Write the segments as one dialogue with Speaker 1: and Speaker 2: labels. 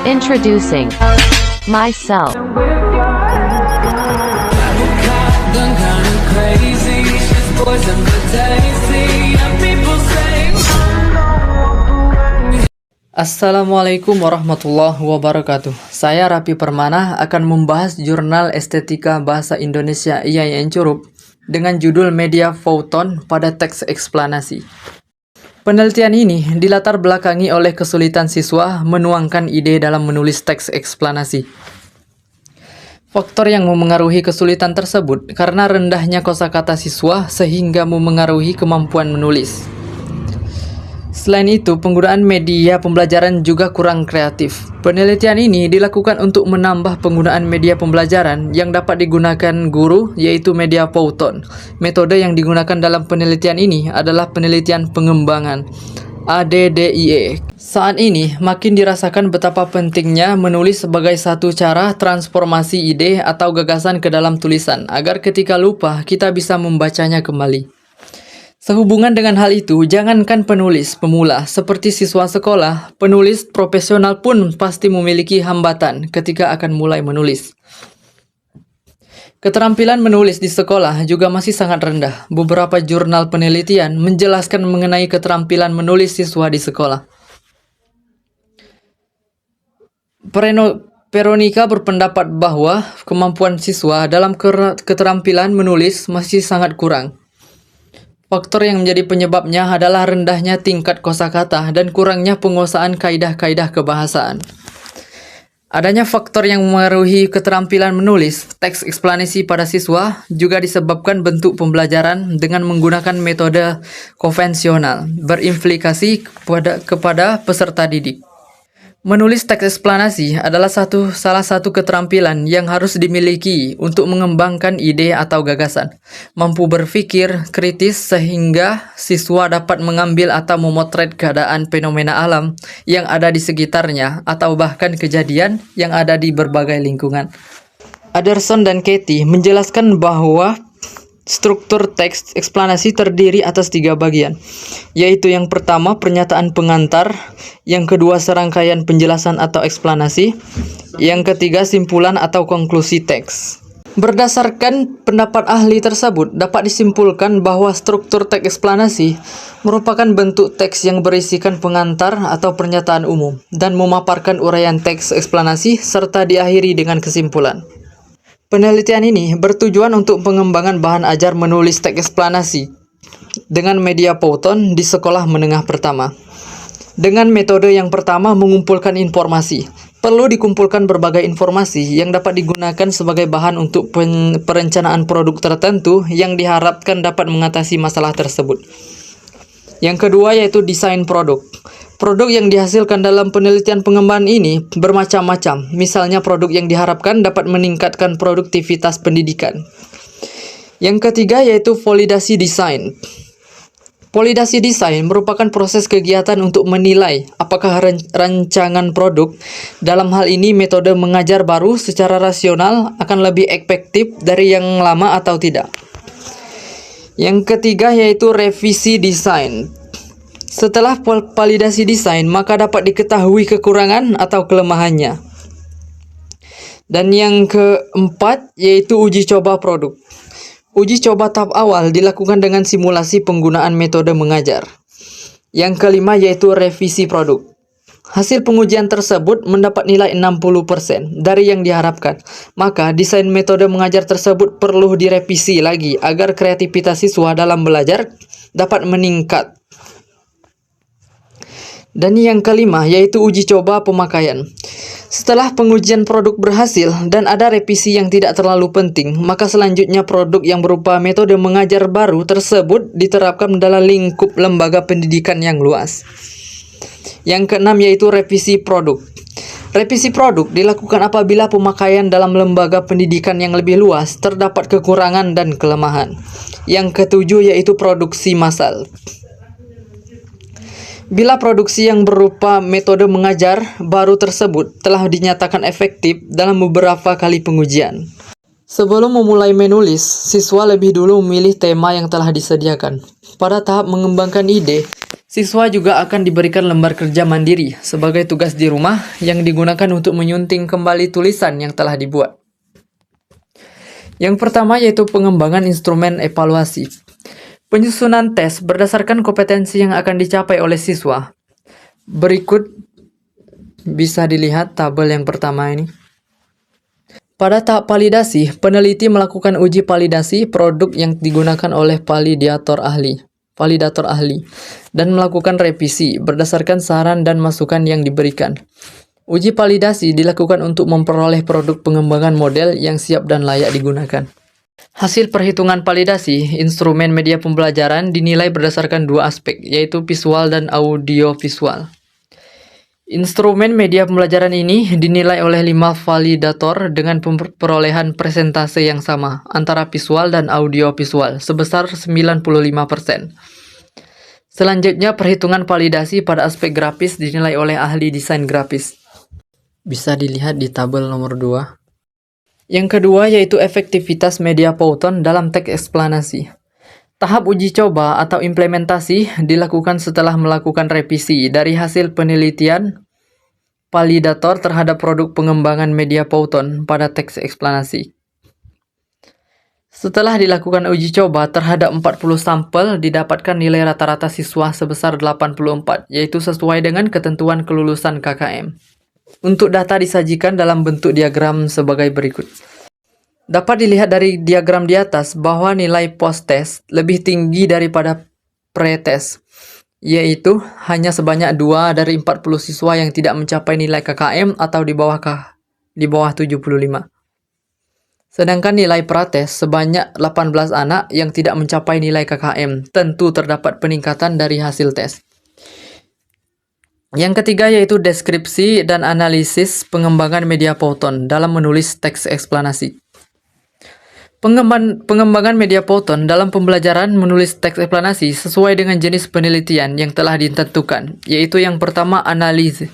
Speaker 1: Introducing myself.
Speaker 2: Assalamualaikum warahmatullahi wabarakatuh. Saya Rapi Permana akan membahas jurnal estetika bahasa Indonesia IAIN Curup dengan judul Media Fouton pada teks eksplanasi. Penelitian ini dilatar belakangi oleh kesulitan siswa menuangkan ide dalam menulis teks eksplanasi. Faktor yang memengaruhi kesulitan tersebut karena rendahnya kosakata siswa sehingga memengaruhi kemampuan menulis. Selain itu, penggunaan media pembelajaran juga kurang kreatif. Penelitian ini dilakukan untuk menambah penggunaan media pembelajaran yang dapat digunakan guru, yaitu media Fouton. Metode yang digunakan dalam penelitian ini adalah penelitian pengembangan ADDIE. Saat ini, makin dirasakan betapa pentingnya menulis sebagai satu cara transformasi ide atau gagasan ke dalam tulisan, agar ketika lupa, kita bisa membacanya kembali. Sehubungan dengan hal itu, jangankan penulis pemula seperti siswa sekolah, penulis profesional pun pasti memiliki hambatan ketika akan mulai menulis. Keterampilan menulis di sekolah juga masih sangat rendah. Beberapa jurnal penelitian menjelaskan mengenai keterampilan menulis siswa di sekolah. Veronica berpendapat bahwa kemampuan siswa dalam keterampilan menulis masih sangat kurang. Faktor yang menjadi penyebabnya adalah rendahnya tingkat kosakata dan kurangnya penguasaan kaidah-kaidah kebahasaan. Adanya faktor yang memengaruhi keterampilan menulis teks eksplanasi pada siswa juga disebabkan bentuk pembelajaran dengan menggunakan metode konvensional berimplikasi kepada peserta didik. Menulis teks eksplanasi adalah salah satu keterampilan yang harus dimiliki untuk mengembangkan ide atau gagasan, mampu berpikir kritis sehingga siswa dapat mengambil atau memotret keadaan fenomena alam yang ada di sekitarnya atau bahkan kejadian yang ada di berbagai lingkungan. Anderson dan Katie menjelaskan bahwa struktur teks eksplanasi terdiri atas 3 bagian, yaitu yang pertama pernyataan pengantar, yang kedua serangkaian penjelasan atau eksplanasi, yang ketiga simpulan atau konklusi teks. Berdasarkan pendapat ahli tersebut, dapat disimpulkan bahwa struktur teks eksplanasi merupakan bentuk teks yang berisikan pengantar atau pernyataan umum dan memaparkan uraian teks eksplanasi serta diakhiri dengan kesimpulan. Penelitian ini bertujuan untuk pengembangan bahan ajar menulis teks eksplanasi dengan media Fouton di sekolah menengah pertama. Dengan metode yang pertama mengumpulkan informasi. Perlu dikumpulkan berbagai informasi yang dapat digunakan sebagai bahan untuk perencanaan produk tertentu yang diharapkan dapat mengatasi masalah tersebut. Yang kedua yaitu desain produk. Produk yang dihasilkan dalam penelitian pengembangan ini bermacam-macam. Misalnya produk yang diharapkan dapat meningkatkan produktivitas pendidikan. Yang ketiga yaitu validasi desain. Validasi desain merupakan proses kegiatan untuk menilai apakah rancangan produk, dalam hal ini metode mengajar baru secara rasional, akan lebih efektif dari yang lama atau tidak. Yang ketiga yaitu revisi desain. Setelah validasi desain, maka dapat diketahui kekurangan atau kelemahannya. Dan yang keempat yaitu uji coba produk. Uji coba tahap awal dilakukan dengan simulasi penggunaan metode mengajar. Yang kelima yaitu revisi produk. Hasil pengujian tersebut mendapat nilai 60% dari yang diharapkan. Maka desain metode mengajar tersebut perlu direvisi lagi agar kreativitas siswa dalam belajar dapat meningkat. Dan yang kelima yaitu uji coba pemakaian. Setelah pengujian produk berhasil dan ada revisi yang tidak terlalu penting, maka selanjutnya produk yang berupa metode mengajar baru tersebut diterapkan dalam lingkup lembaga pendidikan yang luas. Yang keenam yaitu revisi produk. Revisi produk dilakukan apabila pemakaian dalam lembaga pendidikan yang lebih luas terdapat kekurangan dan kelemahan. Yang ketujuh yaitu produksi massal. Bila produksi yang berupa metode mengajar baru tersebut telah dinyatakan efektif dalam beberapa kali pengujian. Sebelum memulai menulis, siswa lebih dulu memilih tema yang telah disediakan. Pada tahap mengembangkan ide, siswa juga akan diberikan lembar kerja mandiri sebagai tugas di rumah yang digunakan untuk menyunting kembali tulisan yang telah dibuat. Yang pertama yaitu pengembangan instrumen evaluasi. Penyusunan tes berdasarkan kompetensi yang akan dicapai oleh siswa. Berikut bisa dilihat tabel yang pertama ini. Pada tahap validasi, peneliti melakukan uji validasi produk yang digunakan oleh validator ahli, dan melakukan revisi berdasarkan saran dan masukan yang diberikan. Uji validasi dilakukan untuk memperoleh produk pengembangan model yang siap dan layak digunakan. Hasil perhitungan validasi, instrumen media pembelajaran dinilai berdasarkan dua aspek, yaitu visual dan audiovisual. Instrumen media pembelajaran ini dinilai oleh 5 validator dengan perolehan persentase yang sama antara visual dan audiovisual sebesar 95%. Selanjutnya, perhitungan validasi pada aspek grafis dinilai oleh ahli desain grafis. Bisa dilihat di tabel nomor 2. Yang kedua yaitu efektivitas media Python dalam teks eksplanasi. Tahap uji coba atau implementasi dilakukan setelah melakukan revisi dari hasil penelitian validator terhadap produk pengembangan media Python pada teks eksplanasi. Setelah dilakukan uji coba terhadap 40 sampel, didapatkan nilai rata-rata siswa sebesar 84, yaitu sesuai dengan ketentuan kelulusan KKM. Untuk data disajikan dalam bentuk diagram sebagai berikut. Dapat dilihat dari diagram di atas bahwa nilai post-test lebih tinggi daripada pre-test, yaitu hanya sebanyak 2 dari 40 siswa yang tidak mencapai nilai KKM atau di bawah 75. Sedangkan nilai pra-test sebanyak 18 anak yang tidak mencapai nilai KKM. Tentu terdapat peningkatan dari hasil tes. Yang ketiga yaitu deskripsi dan analisis pengembangan media Python dalam menulis teks eksplanasi. Pengembangan media Python dalam pembelajaran menulis teks eksplanasi sesuai dengan jenis penelitian yang telah ditentukan, yaitu yang pertama analisis.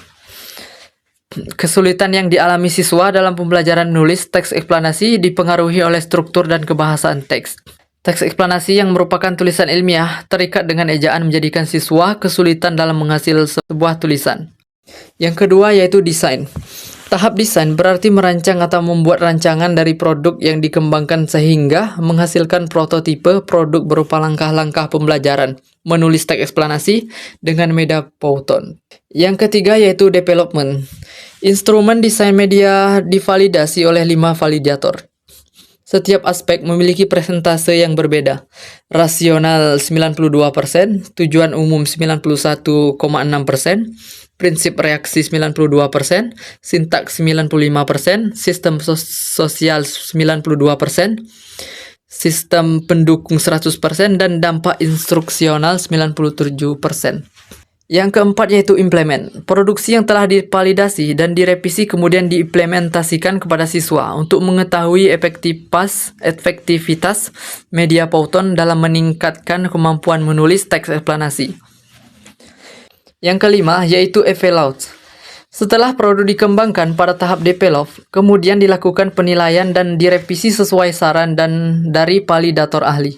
Speaker 2: Kesulitan yang dialami siswa dalam pembelajaran menulis teks eksplanasi dipengaruhi oleh struktur dan kebahasaan teks. Teks eksplanasi yang merupakan tulisan ilmiah terikat dengan ejaan menjadikan siswa kesulitan dalam menghasilkan sebuah tulisan. Yang kedua yaitu desain. Tahap desain berarti merancang atau membuat rancangan dari produk yang dikembangkan sehingga menghasilkan prototipe produk berupa langkah-langkah pembelajaran menulis teks eksplanasi dengan media Python. Yang ketiga yaitu development. Instrumen desain media divalidasi oleh 5 validator. Setiap aspek memiliki persentase yang berbeda. Rasional 92%, tujuan umum 91,6%, prinsip reaksi 92%, sintaks 95%, sistem sosial 92%, sistem pendukung 100%, dan dampak instruksional 97%. Yang keempat yaitu implement. Produksi yang telah divalidasi dan direvisi kemudian diimplementasikan kepada siswa untuk mengetahui efektivitas media Python dalam meningkatkan kemampuan menulis teks eksplanasi. Yang kelima yaitu evaluate. Setelah produk dikembangkan pada tahap develop, kemudian dilakukan penilaian dan direvisi sesuai saran dari validator ahli.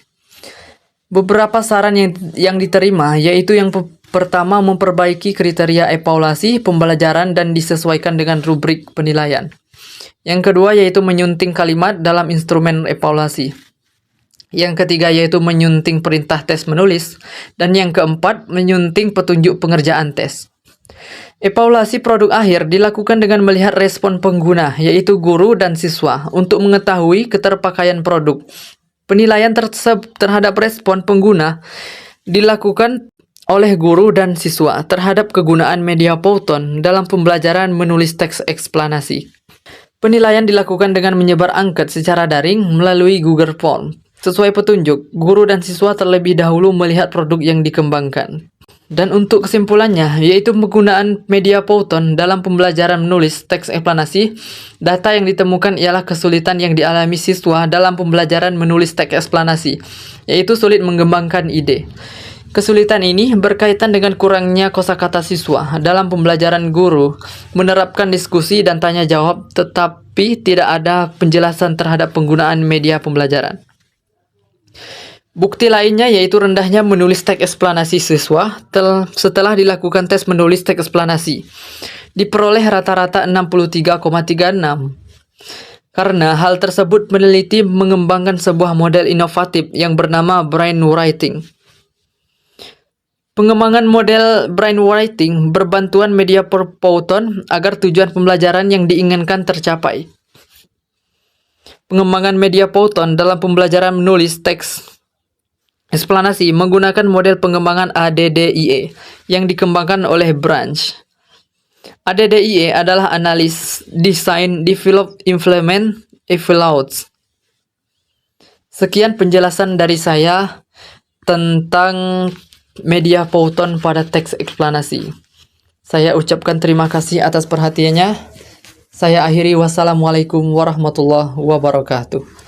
Speaker 2: Beberapa saran yang diterima yaitu yang pertama, memperbaiki kriteria evaluasi pembelajaran dan disesuaikan dengan rubrik penilaian. Yang kedua yaitu menyunting kalimat dalam instrumen evaluasi. Yang ketiga yaitu menyunting perintah tes menulis. Dan yang keempat, menyunting petunjuk pengerjaan tes. Evaluasi produk akhir dilakukan dengan melihat respon pengguna, yaitu guru dan siswa, untuk mengetahui keterpakaian produk. Penilaian terhadap respon pengguna dilakukan oleh guru dan siswa terhadap kegunaan media Python dalam pembelajaran menulis teks eksplanasi. Penilaian dilakukan dengan menyebar angket secara daring melalui Google Form. Sesuai petunjuk, guru dan siswa terlebih dahulu melihat produk yang dikembangkan. Dan untuk kesimpulannya, yaitu penggunaan media Python dalam pembelajaran menulis teks eksplanasi, data yang ditemukan ialah kesulitan yang dialami siswa dalam pembelajaran menulis teks eksplanasi, yaitu sulit mengembangkan ide. Kesulitan ini berkaitan dengan kurangnya kosakata siswa dalam pembelajaran. Guru menerapkan diskusi dan tanya jawab, tetapi tidak ada penjelasan terhadap penggunaan media pembelajaran. Bukti lainnya yaitu rendahnya menulis teks eksplanasi siswa setelah dilakukan tes menulis teks eksplanasi. Diperoleh rata-rata 63,36. Karena hal tersebut, peneliti mengembangkan sebuah model inovatif yang bernama brainwriting. Pengembangan model brainwriting berbantuan media Powton agar tujuan pembelajaran yang diinginkan tercapai. Pengembangan media Powton dalam pembelajaran menulis teks eksplanasi menggunakan model pengembangan ADDIE yang dikembangkan oleh Branch. ADDIE adalah analis, design, develop, implement, evaluate. Sekian penjelasan dari saya tentang media Powton pada teks eksplanasi. Saya ucapkan terima kasih atas perhatiannya. Saya akhiri, wassalamualaikum warahmatullahi wabarakatuh.